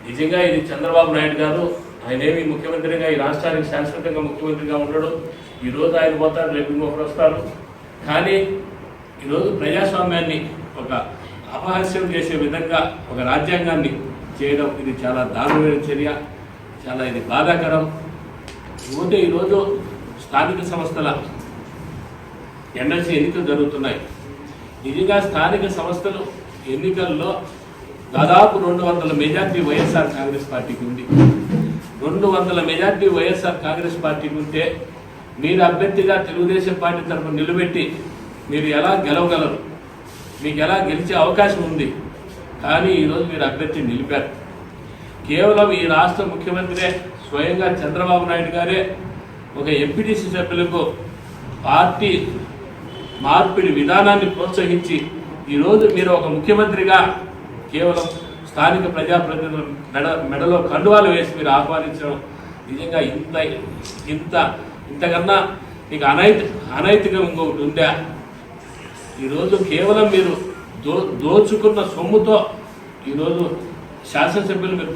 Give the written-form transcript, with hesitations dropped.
నిజంగా ఇది చంద్రబాబు నాయుడు గారు ఆయనేమి ముఖ్యమంత్రిగా ఈ రాష్ట్రానికి శాశ్వతంగా ముఖ్యమంత్రిగా ఉండడు. ఈరోజు ఆయన పోతారు, రేపు ఇంకొకరు వస్తారు. కానీ ఈరోజు ప్రజాస్వామ్యాన్ని ఒక అపహాస్యం చేసే విధంగా ఒక రాజ్యాంగాన్ని చేయడం ఇది చాలా దారుణమైన చర్య, చాలా ఇది బాధాకరం. పోతే ఈరోజు స్థానిక సంస్థల ఎమ్మెల్సీ ఎన్నికలు జరుగుతున్నాయి. నిజంగా స్థానిక సంస్థలు ఎన్నికల్లో దాదాపు 200 మెజార్టీ వైఎస్ఆర్ కాంగ్రెస్ పార్టీకి ఉంది. 200 మెజార్టీ వైఎస్ఆర్ కాంగ్రెస్ పార్టీకి ఉంటే మీరు అభ్యర్థిగా తెలుగుదేశం పార్టీ తరఫున నిలబెట్టి మీరు ఎలా గెలవగలరు? మీకు ఎలా గెలిచే అవకాశం ఉంది? కానీ ఈరోజు మీరు అభ్యర్థిని నిలిపారు. కేవలం ఈ రాష్ట్ర ముఖ్యమంత్రి స్వయంగా చంద్రబాబు నాయుడు గారే ఒక ఎంపీటీసీ సభ్యులకు పార్టీ మార్పిడి విధానాన్ని ప్రోత్సహించి ఈరోజు మీరు ఒక ముఖ్యమంత్రిగా కేవలం స్థానిక ప్రజాప్రతినిధుల మెడలో కండువాలు వేసి మీరు ఆహ్వానించడం నిజంగా ఇంతకన్నా మీకు అనైతికం ఇంకొకటి ఉందా? ఈరోజు కేవలం మీరు దోచుకున్న సొమ్ముతో ఈరోజు శాసనసభ్యులు మీరు